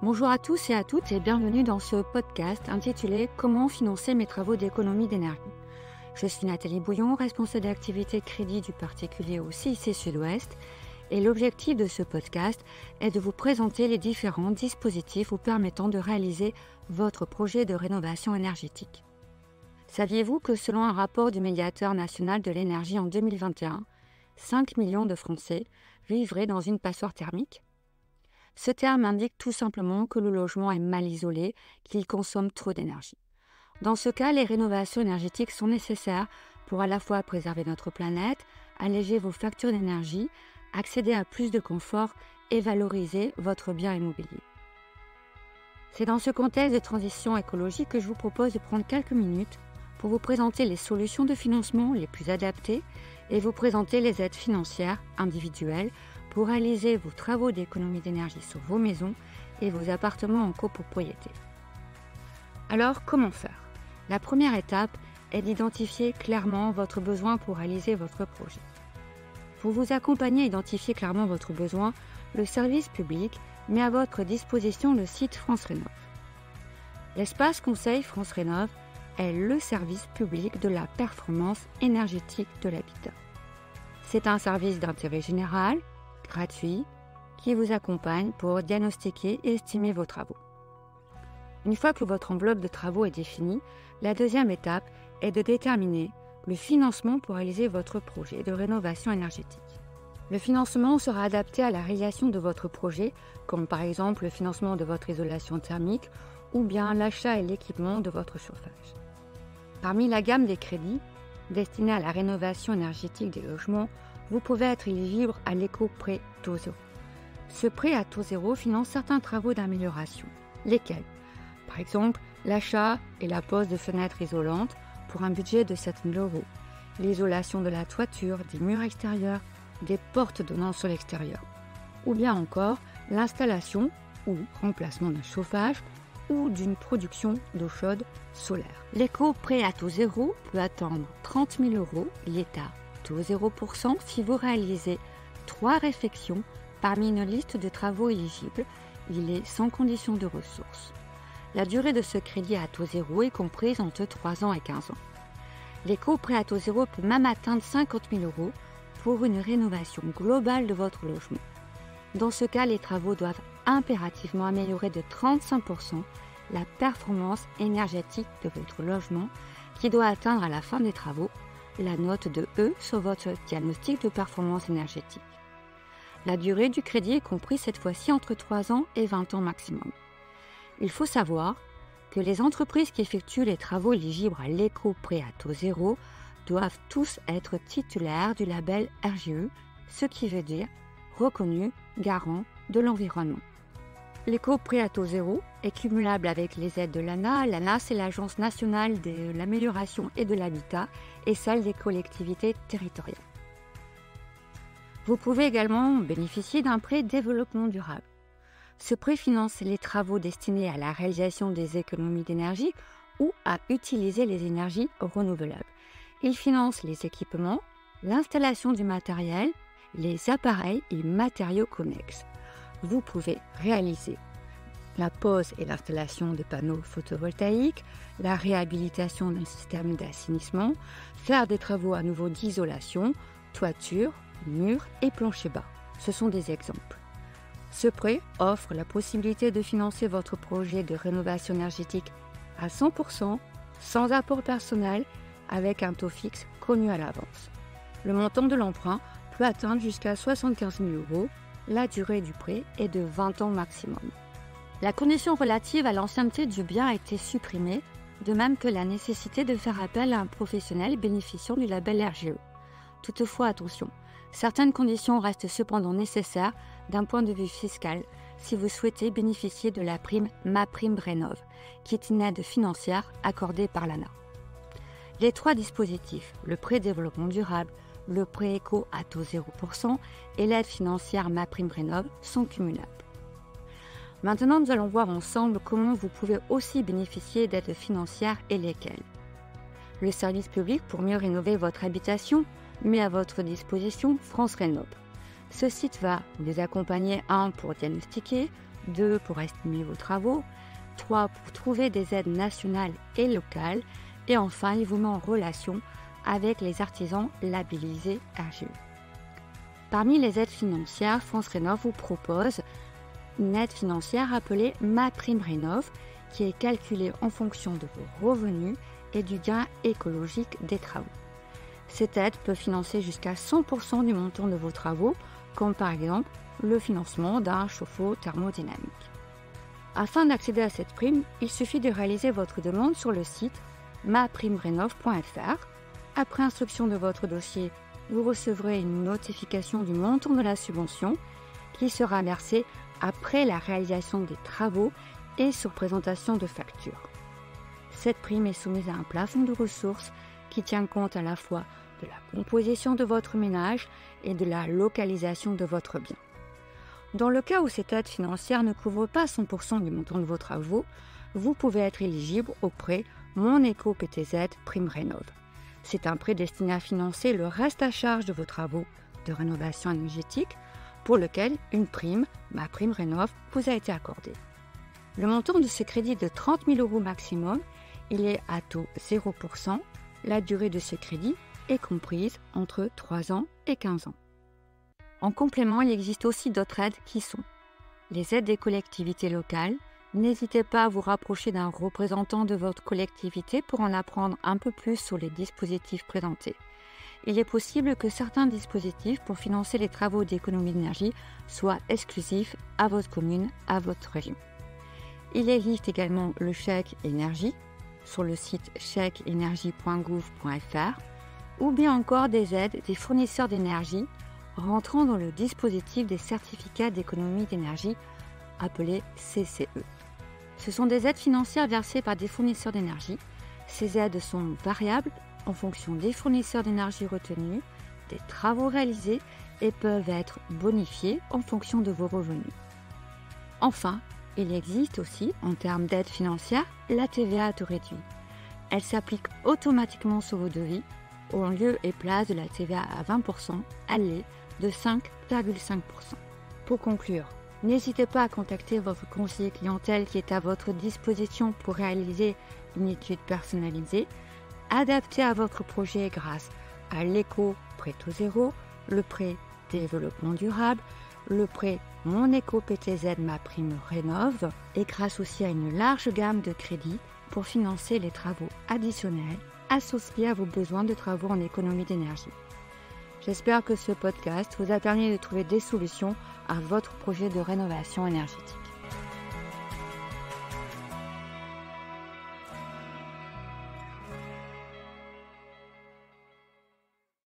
Bonjour à tous et à toutes et bienvenue dans ce podcast intitulé « Comment financer mes travaux d'économie d'énergie ». Je suis Nathalie Bouillon, responsable d'activité crédit du particulier au CIC Sud-Ouest et l'objectif de ce podcast est de vous présenter les différents dispositifs vous permettant de réaliser votre projet de rénovation énergétique. Saviez-vous que selon un rapport du médiateur national de l'énergie en 2021, 5 millions de Français vivraient dans une passoire thermique? Ce terme indique tout simplement que le logement est mal isolé, qu'il consomme trop d'énergie. Dans ce cas, les rénovations énergétiques sont nécessaires pour à la fois préserver notre planète, alléger vos factures d'énergie, accéder à plus de confort et valoriser votre bien immobilier. C'est dans ce contexte de transition écologique que je vous propose de prendre quelques minutes pour vous présenter les solutions de financement les plus adaptées et vous présenter les aides financières individuelles pour réaliser vos travaux d'économie d'énergie sur vos maisons et vos appartements en copropriété. Alors, comment faire? La première étape est d'identifier clairement votre besoin pour réaliser votre projet. Pour vous accompagner à identifier clairement votre besoin, le service public met à votre disposition le site France Rénov'. L'espace conseil France Rénov' est le service public de la performance énergétique de l'habitat. C'est un service d'intérêt général, gratuit, qui vous accompagne pour diagnostiquer et estimer vos travaux. Une fois que votre enveloppe de travaux est définie, la deuxième étape est de déterminer le financement pour réaliser votre projet de rénovation énergétique. Le financement sera adapté à la réalisation de votre projet, comme par exemple le financement de votre isolation thermique ou bien l'achat et l'équipement de votre chauffage. Parmi la gamme des crédits destinés à la rénovation énergétique des logements, vous pouvez être éligible à l'éco-prêt taux zéro. Ce prêt à taux zéro finance certains travaux d'amélioration, lesquels, par exemple, l'achat et la pose de fenêtres isolantes pour un budget de 7 000 €, l'isolation de la toiture, des murs extérieurs, des portes donnant sur l'extérieur, ou bien encore l'installation ou remplacement d'un chauffage ou d'une production d'eau chaude solaire. L'éco-prêt à taux zéro peut atteindre 30 000 €, l'État taux 0% si vous réalisez 3 réfections parmi une liste de travaux éligibles. Il est sans condition de ressources. La durée de ce crédit à taux zéro est comprise entre 3 ans et 15 ans. L'éco-prêt à taux zéro peut même atteindre 50 000 € pour une rénovation globale de votre logement. Dans ce cas, les travaux doivent impérativement améliorer de 35% la performance énergétique de votre logement qui doit atteindre à la fin des travaux la note de E sur votre diagnostic de performance énergétique. La durée du crédit est comprise cette fois-ci entre 3 ans et 20 ans maximum. Il faut savoir que les entreprises qui effectuent les travaux éligibles à l'éco-prêt à taux zéro doivent tous être titulaires du label RGE, ce qui veut dire reconnu garant de l'environnement. L'éco-prêt à taux zéro est cumulable avec les aides de l'ANA. L'ANA, c'est l'Agence nationale de l'amélioration et de l'habitat et celle des collectivités territoriales. Vous pouvez également bénéficier d'un prêt développement durable. Ce prêt finance les travaux destinés à la réalisation des économies d'énergie ou à utiliser les énergies renouvelables. Il finance les équipements, l'installation du matériel, les appareils et matériaux connexes. Vous pouvez réaliser la pose et l'installation de panneaux photovoltaïques, la réhabilitation d'un système d'assainissement, faire des travaux à nouveau d'isolation, toiture, murs et plancher bas. Ce sont des exemples. Ce prêt offre la possibilité de financer votre projet de rénovation énergétique à 100%, sans apport personnel, avec un taux fixe connu à l'avance. Le montant de l'emprunt peut atteindre jusqu'à 75 000 €. La durée du prêt est de 20 ans maximum. La condition relative à l'ancienneté du bien a été supprimée, de même que la nécessité de faire appel à un professionnel bénéficiant du label RGE. Toutefois, attention, certaines conditions restent cependant nécessaires d'un point de vue fiscal si vous souhaitez bénéficier de la prime MaPrimeRénov', qui est une aide financière accordée par l'ANA. Les 3 dispositifs, le prêt développement durable, le prêt éco à taux 0% et l'aide financière MaPrimeRénov' sont cumulables. Maintenant, nous allons voir ensemble comment vous pouvez aussi bénéficier d'aides financières et lesquelles. Le service public pour mieux rénover votre habitation met à votre disposition France Rénov'. Ce site va vous accompagner pour diagnostiquer, 2 pour estimer vos travaux, 3 pour trouver des aides nationales et locales, et enfin, il vous met en relation avec les artisans labellisés RGE. Parmi les aides financières, France Rénov vous propose une aide financière appelée MaPrimeRénov', qui est calculée en fonction de vos revenus et du gain écologique des travaux. Cette aide peut financer jusqu'à 100% du montant de vos travaux, comme par exemple le financement d'un chauffe-eau thermodynamique. Afin d'accéder à cette prime, il suffit de réaliser votre demande sur le site maprimerenov.fr. Après instruction de votre dossier, vous recevrez une notification du montant de la subvention qui sera versée après la réalisation des travaux et sur présentation de factures. Cette prime est soumise à un plafond de ressources qui tient compte à la fois de la composition de votre ménage et de la localisation de votre bien. Dans le cas où cette aide financière ne couvre pas 100% du montant de vos travaux, vous pouvez être éligible au prêt Mon Éco PTZ Prime Rénov'. C'est un prêt destiné à financer le reste à charge de vos travaux de rénovation énergétique pour lequel une prime, MaPrimeRénov', vous a été accordée. Le montant de ce crédit est de 30 000 € maximum. Il est à taux 0%. La durée de ce crédit est comprise entre 3 ans et 15 ans. En complément, il existe aussi d'autres aides qui sont les aides des collectivités locales. N'hésitez pas à vous rapprocher d'un représentant de votre collectivité pour en apprendre un peu plus sur les dispositifs présentés. Il est possible que certains dispositifs pour financer les travaux d'économie d'énergie soient exclusifs à votre commune, à votre région. Il existe également le chèque énergie sur le site chèqueenergie.gouv.fr ou bien encore des aides des fournisseurs d'énergie rentrant dans le dispositif des certificats d'économie d'énergie appelés CCE. Ce sont des aides financières versées par des fournisseurs d'énergie. Ces aides sont variables en fonction des fournisseurs d'énergie retenus, des travaux réalisés et peuvent être bonifiées en fonction de vos revenus. Enfin, il existe aussi, en termes d'aide financière, la TVA à taux réduit. Elle s'applique automatiquement sur vos devis, en lieu et place de la TVA à 20%, elle est de 5,5%. Pour conclure, n'hésitez pas à contacter votre conseiller clientèle qui est à votre disposition pour réaliser une étude personnalisée, adaptée à votre projet grâce à l'éco prêt taux zéro, le prêt développement durable, le prêt Mon Éco PTZ MaPrimeRénov' et grâce aussi à une large gamme de crédits pour financer les travaux additionnels associés à vos besoins de travaux en économie d'énergie. J'espère que ce podcast vous a permis de trouver des solutions à votre projet de rénovation énergétique.